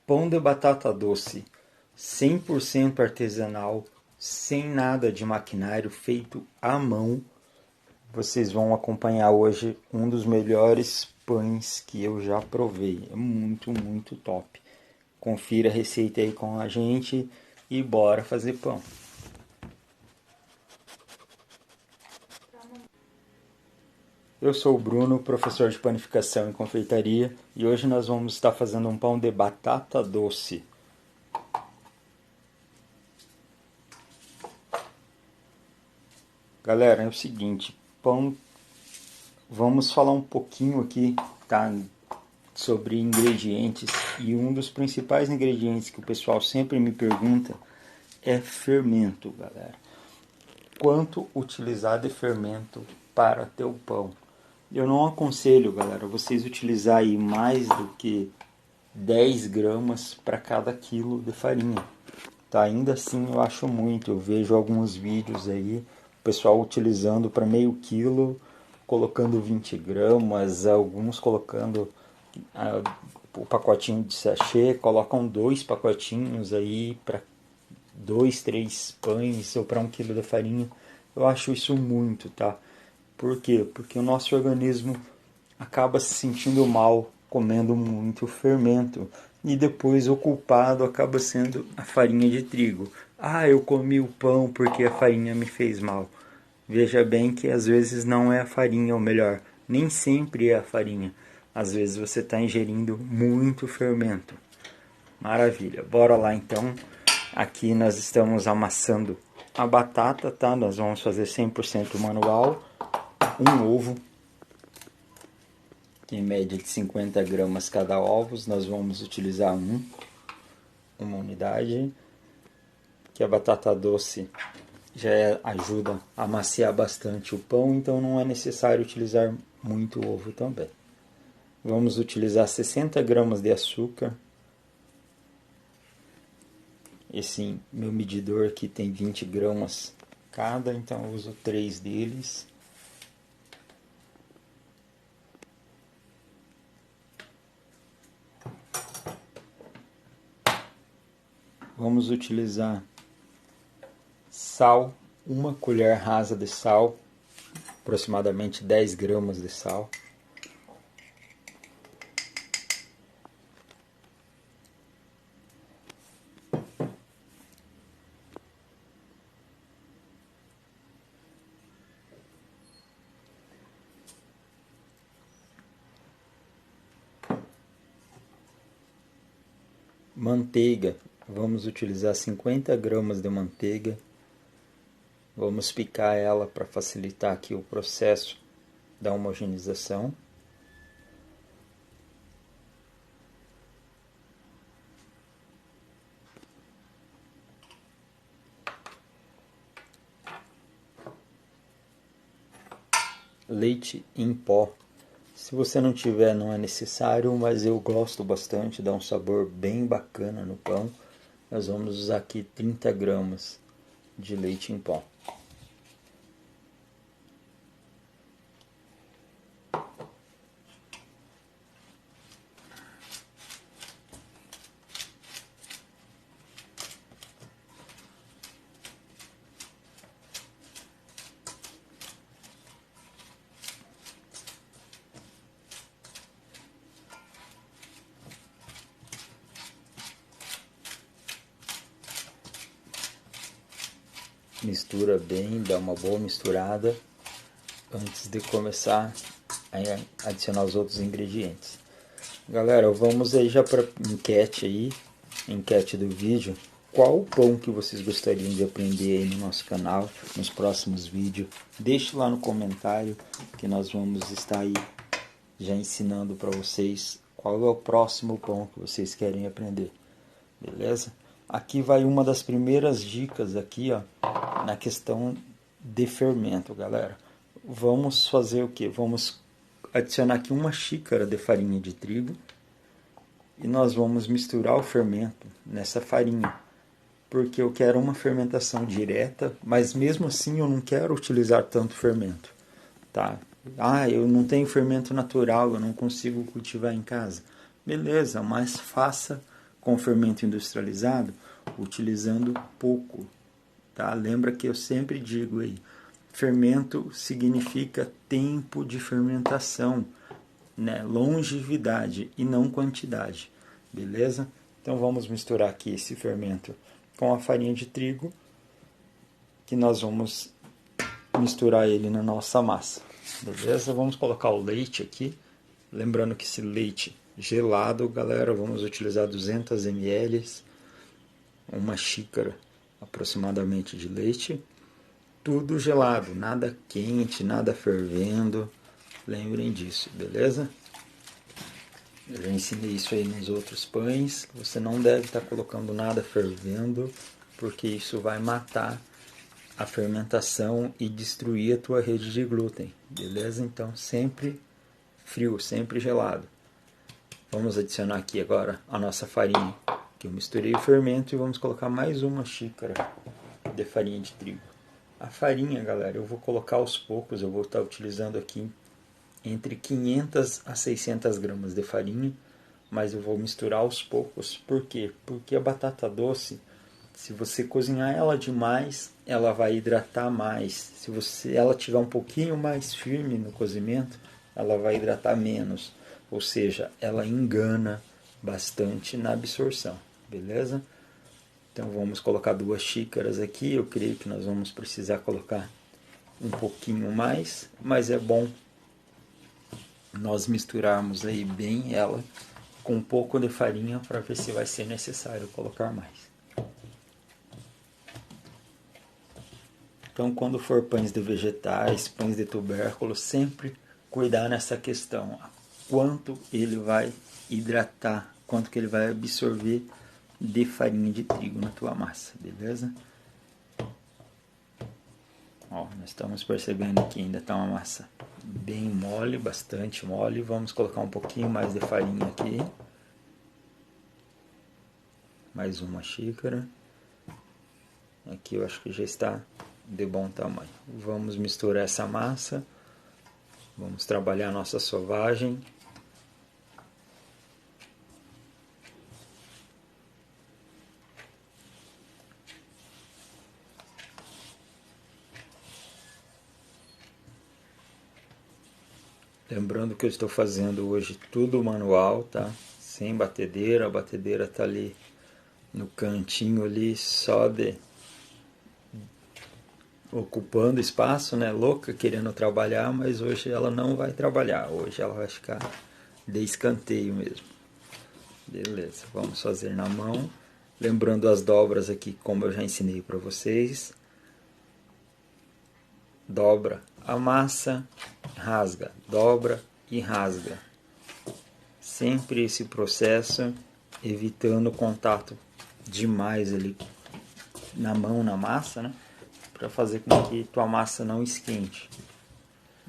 Pão de batata doce, 100% artesanal, sem nada de maquinário, feito à mão. Vocês vão acompanhar hoje um dos melhores pães que eu já provei. É muito, muito top. Confira a receita aí com a gente e bora fazer pão. Eu sou o Bruno, professor de panificação e confeitaria, e hoje nós vamos estar fazendo um pão de batata doce. Galera, é o seguinte, pão, vamos falar um pouquinho aqui, tá, sobre ingredientes, e um dos principais ingredientes que o pessoal sempre me pergunta é fermento, galera. Quanto utilizar de fermento para ter o pão? Eu não aconselho, galera, vocês utilizarem mais do que 10 gramas para cada quilo de farinha. Tá? Ainda assim eu acho muito. Eu vejo alguns vídeos aí, o pessoal utilizando para meio quilo, colocando 20 gramas, alguns colocando o pacotinho de sachê, colocam 2 pacotinhos aí para 2, 3 pães ou para 1 quilo de farinha. Eu acho isso muito, tá? Por quê? Porque o nosso organismo acaba se sentindo mal comendo muito fermento. E depois o culpado acaba sendo a farinha de trigo. Ah, eu comi o pão porque a farinha me fez mal. Veja bem que às vezes não é a farinha, ou melhor, nem sempre é a farinha. Às vezes você está ingerindo muito fermento. Maravilha, bora lá então. Aqui nós estamos amassando a batata, tá? Nós vamos fazer 100% manual. Um ovo, em média de 50 gramas cada ovo, nós vamos utilizar uma unidade, que a batata doce já ajuda a amaciar bastante o pão, então não é necessário utilizar muito ovo também. Vamos utilizar 60 gramas de açúcar. Esse meu medidor aqui tem 20 gramas cada, então eu uso 3 deles. Vamos utilizar sal, 1 colher rasa de sal, aproximadamente 10 gramas de sal. Manteiga, vamos utilizar 50 gramas de manteiga. Vamos picar ela para facilitar aqui o processo da homogeneização. Leite em pó. Se você não tiver, não é necessário, mas eu gosto bastante, dá um sabor bem bacana no pão. Nós vamos usar aqui 30 gramas de leite em pó. Mistura bem, dá uma boa misturada antes de começar a adicionar os outros ingredientes. Galera, vamos aí já para enquete do vídeo. Qual o pão que vocês gostariam de aprender aí no nosso canal, nos próximos vídeos? Deixe lá no comentário que nós vamos estar aí já ensinando para vocês qual é o próximo pão que vocês querem aprender. Beleza? Aqui vai uma das primeiras dicas aqui, ó, na questão de fermento, galera. Vamos fazer o que? Vamos adicionar aqui 1 xícara de farinha de trigo e nós vamos misturar o fermento nessa farinha, porque eu quero uma fermentação direta, mas mesmo assim eu não quero utilizar tanto fermento, tá? Ah, eu não tenho fermento natural, eu não consigo cultivar em casa. Beleza, mas faça com fermento industrializado utilizando pouco, tá? Lembra que eu sempre digo aí, fermento significa tempo de fermentação, né? Longevidade e não quantidade, beleza? Então vamos misturar aqui esse fermento com a farinha de trigo, que nós vamos misturar ele na nossa massa, beleza? Vamos colocar o leite aqui, lembrando que esse leite gelado, galera, vamos utilizar 200 ml, uma xícara aproximadamente de leite, tudo gelado, nada quente, nada fervendo, lembrem disso, beleza? Eu já ensinei isso aí nos outros pães, você não deve estar colocando nada fervendo, porque isso vai matar a fermentação e destruir a tua rede de glúten, beleza? Então sempre frio, sempre gelado. Vamos adicionar aqui agora a nossa farinha, que eu misturei o fermento, e vamos colocar mais uma xícara de farinha de trigo. A farinha, galera, eu vou colocar aos poucos, eu vou estar utilizando aqui entre 500 a 600 gramas de farinha, mas eu vou misturar aos poucos. Por quê? Porque a batata doce, se você cozinhar ela demais, ela vai hidratar mais. Se ela tiver um pouquinho mais firme no cozimento, ela vai hidratar menos. Ou seja, ela engana bastante na absorção, beleza? Então vamos colocar 2 xícaras aqui. Eu creio que nós vamos precisar colocar um pouquinho mais, mas é bom nós misturarmos aí bem ela com um pouco de farinha para ver se vai ser necessário colocar mais. Então, quando for pães de vegetais, pães de tubérculo, sempre cuidar nessa questão. Quanto ele vai hidratar, quanto que ele vai absorver de farinha de trigo na tua massa, beleza? Ó, nós estamos percebendo que ainda está uma massa bem mole, bastante mole. Vamos colocar um pouquinho mais de farinha aqui. Mais uma xícara. Aqui eu acho que já está de bom tamanho. Vamos misturar essa massa. Vamos trabalhar a nossa sovagem. Lembrando que eu estou fazendo hoje tudo manual, tá? Sem batedeira, a batedeira tá ali no cantinho ali, só de ocupando espaço, né? Louca querendo trabalhar, mas hoje ela não vai trabalhar. Hoje ela vai ficar de escanteio mesmo. Beleza, vamos fazer na mão. Lembrando as dobras aqui, como eu já ensinei para vocês. Dobra a massa, rasga, dobra e rasga. Sempre esse processo, evitando contato demais ali na mão, na massa, né? Para fazer com que tua massa não esquente.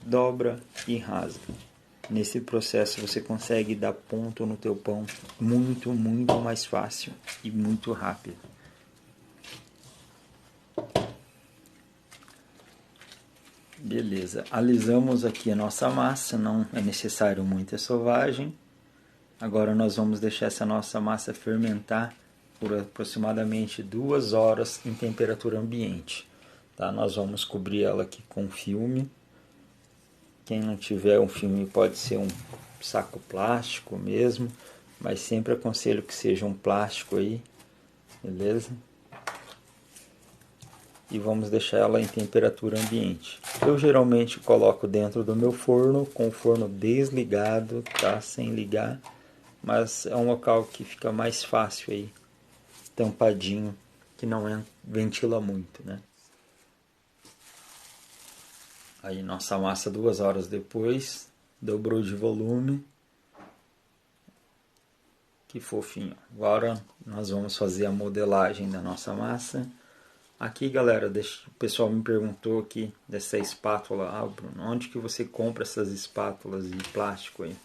Dobra e rasga. Nesse processo você consegue dar ponto no teu pão muito, muito mais fácil e muito rápido. Beleza, alisamos aqui a nossa massa, não é necessário muita sovagem. Agora nós vamos deixar essa nossa massa fermentar por aproximadamente 2 horas em temperatura ambiente. Tá? Nós vamos cobrir ela aqui com filme. Quem não tiver um filme pode ser um saco plástico mesmo, mas sempre aconselho que seja um plástico aí, beleza? E vamos deixar ela em temperatura ambiente. Eu geralmente coloco dentro do meu forno, com o forno desligado, tá? Sem ligar, mas é um local que fica mais fácil aí, tampadinho, que não ventila muito, né? Aí nossa massa 2 horas depois, dobrou de volume. Que fofinho. Agora nós vamos fazer a modelagem da nossa massa. Aqui, galera, o pessoal me perguntou aqui dessa espátula. Ah, Bruno, onde que você compra essas espátulas de plástico aí?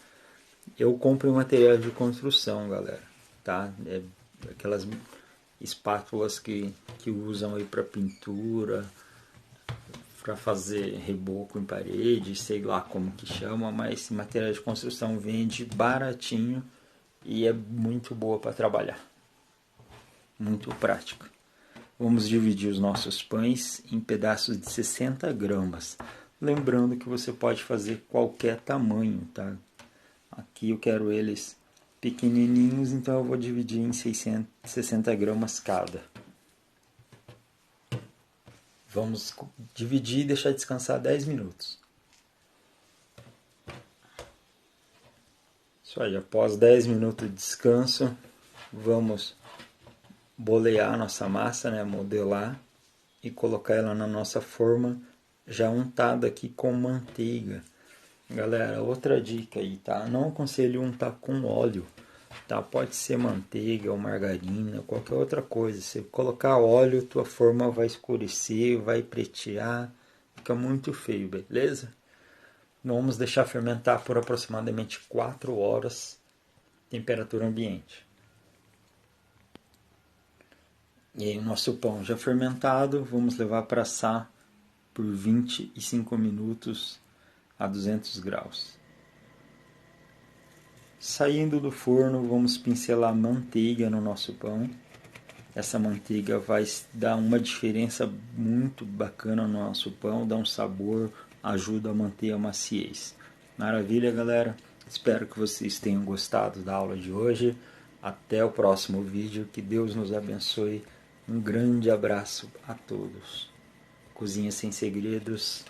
Eu compro em material de construção, galera, tá? É aquelas espátulas que usam aí para pintura, para fazer reboco em parede, sei lá como que chama, mas material de construção vende baratinho e é muito boa para trabalhar, muito prática. Vamos dividir os nossos pães em pedaços de 60 gramas. Lembrando que você pode fazer qualquer tamanho, tá? Aqui eu quero eles pequenininhos, então eu vou dividir em 60 gramas cada. Vamos dividir e deixar descansar 10 minutos. Isso aí, após 10 minutos de descanso, vamos bolear a nossa massa, né, modelar e colocar ela na nossa forma já untada aqui com manteiga. Galera, outra dica aí, tá? Não aconselho untar com óleo, tá? Pode ser manteiga ou margarina, qualquer outra coisa. Se colocar óleo, tua forma vai escurecer, vai pretear, fica muito feio, beleza? Vamos deixar fermentar por aproximadamente 4 horas, temperatura ambiente. E aí o nosso pão já fermentado, vamos levar para assar por 25 minutos a 200 graus. Saindo do forno, vamos pincelar manteiga no nosso pão. Essa manteiga vai dar uma diferença muito bacana no nosso pão, dá um sabor, ajuda a manter a maciez. Maravilha, galera? Espero que vocês tenham gostado da aula de hoje. Até o próximo vídeo. Que Deus nos abençoe. Um grande abraço a todos. Cozinha Sem Segredos.